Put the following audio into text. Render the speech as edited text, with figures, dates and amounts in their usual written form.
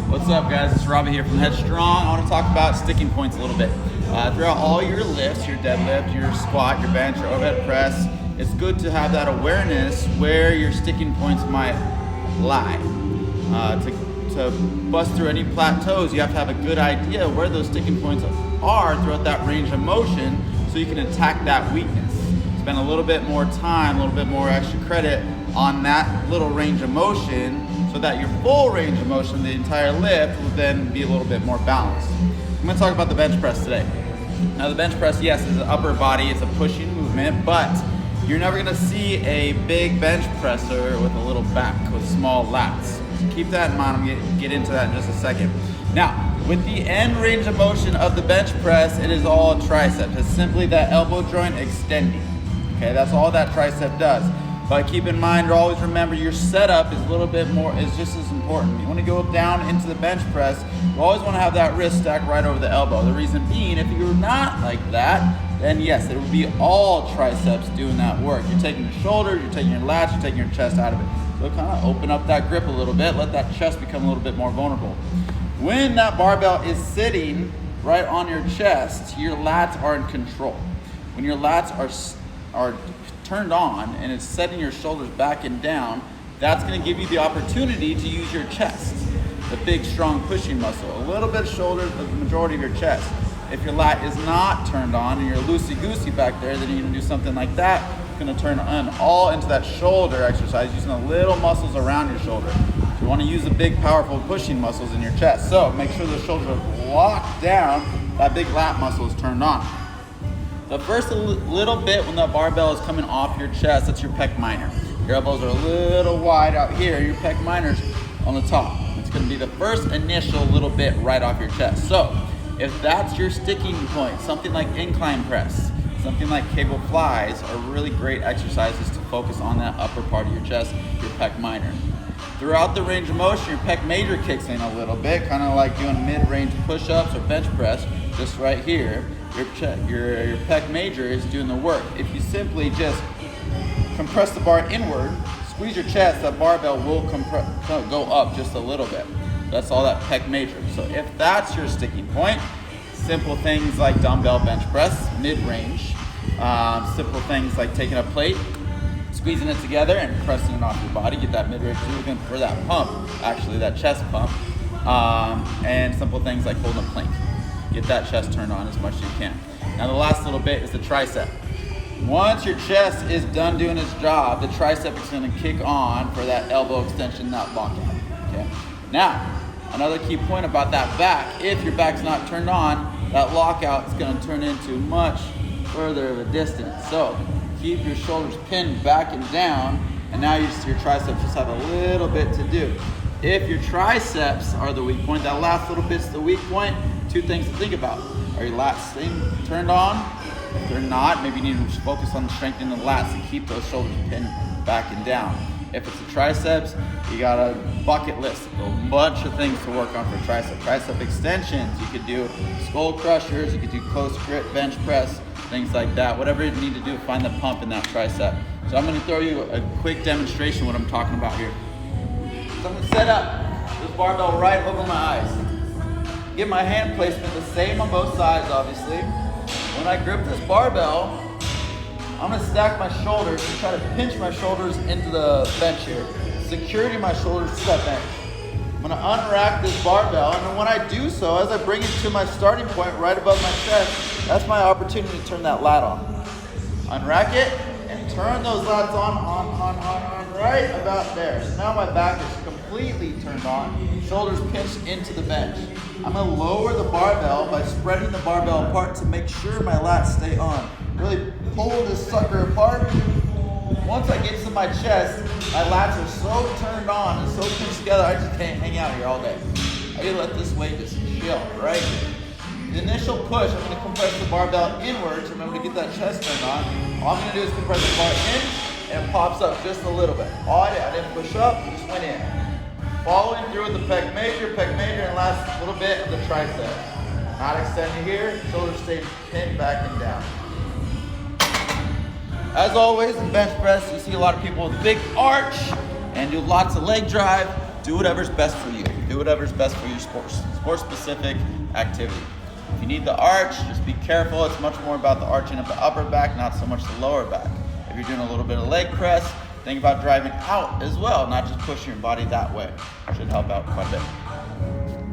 What's up, guys? It's Robbie here from Headstrong. I want to talk about sticking points a little bit. Throughout all your lifts, your deadlift, your squat, your bench, your overhead press, it's good to have that awareness where your sticking points might lie. To bust through any plateaus, you have to have a good idea where those sticking points are throughout that range of motion so you can attack that weakness. Spend a little bit more time, a little bit more extra credit on that little range of motion so that your full range of motion, the entire lift, will then be a little bit more balanced. I'm going to talk about the bench press today. Now the bench press, yes, is an upper body, it's a pushing movement, but you're never going to see a big bench presser with a little back, with small lats. So keep that in mind. I'm going to get into that in just a second. Now, with the end range of motion of the bench press, it is all tricep. It's simply that elbow joint extending. Okay, that's all that tricep does. But keep in mind, always remember your setup is a little bit more, is just as important. You want to go down into the bench press, you always want to have that wrist stacked right over the elbow. The reason being, if you're not like that, then yes, it will be all triceps doing that work. You're taking your shoulders, you're taking your lats, you're taking your chest out of it. So kind of open up that grip a little bit, let that chest become a little bit more vulnerable. When that barbell is sitting right on your chest, your lats are in control. When your lats are turned on and it's setting your shoulders back and down, that's going to give you the opportunity to use your chest, the big strong pushing muscle. A little bit of shoulders, but the majority of your chest. If your lat is not turned on and you're loosey-goosey back there, then you're going to do something like that. It's going to turn on all into that shoulder exercise using the little muscles around your shoulder. So you want to use the big powerful pushing muscles in your chest. So make sure the shoulders are locked down, that big lat muscle is turned on. The first little bit when the barbell is coming off your chest, that's your pec minor. Your elbows are a little wide out here, your pec minor's on the top. It's going to be the first initial little bit right off your chest. So if that's your sticking point, something like incline press, something like cable flies are really great exercises to focus on that upper part of your chest, your pec minor. Throughout the range of motion, your pec major kicks in a little bit, kind of like doing mid-range push-ups or bench press, just right here. Your pec major is doing the work. If you simply just compress the bar inward, squeeze your chest, that barbell will go up just a little bit. That's all that pec major. So if that's your sticking point, simple things like dumbbell bench press, mid-range, simple things like taking a plate, squeezing it together and pressing it off your body, get that mid-range movement for that pump, actually that chest pump, and simple things like holding a plank. Get that chest turned on as much as you can. Now the last little bit is the tricep. Once your chest is done doing its job, the tricep is going to kick on for that elbow extension, that lockout. Okay. Now, another key point about that back, if your back's not turned on, that lockout is going to turn into much further of a distance. So keep your shoulders pinned back and down, and now your triceps just have a little bit to do. If your triceps are the weak point, that last little bit's the weak point, two things to think about. Are your lats staying turned on? If they're not, maybe you need to focus on strengthening the lats and keep those shoulders pinned back and down. If it's the triceps, you got a bucket list, a bunch of things to work on for tricep. Tricep extensions, you could do skull crushers, you could do close grip bench press, things like that. Whatever you need to do to find the pump in that tricep. So I'm going to throw you a quick demonstration of what I'm talking about here. So I'm going to set up this barbell right over my eyes. Get my hand placement the same on both sides, obviously. When I grip this barbell, I'm going to stack my shoulders and try to pinch my shoulders into the bench here. Security my shoulders to that bench. I'm going to unrack this barbell, and then when I do so, as I bring it to my starting point right above my chest, that's my opportunity to turn that lat on. Unrack it and turn those lats on right about there. So now my back is completely turned on, shoulders pinched into the bench. I'm going to lower the barbell by spreading the barbell apart to make sure my lats stay on. Really pull this sucker apart. Once I get to my chest, my lats are so turned on and so pinched together, I just can't hang out here all day. I gotta let this weight just chill right here. The initial push, I'm going to compress the barbell inwards. Remember to get that chest turned on. All I'm going to do is compress the bar in, and it pops up just a little bit. All I did, I didn't push up, just went in. Following through with the pec major, and last little bit of the tricep. Not extending here, shoulders stay pinned back and down. As always, in bench press, you see a lot of people with a big arch and do lots of leg drive. Do whatever's best for you. Do whatever's best for your sport-specific activity. If you need the arch, just be careful. It's much more about the arching of the upper back, not so much the lower back. If you're doing a little bit of leg press, think about driving out as well, not just pushing your body that way. Should help out quite a bit.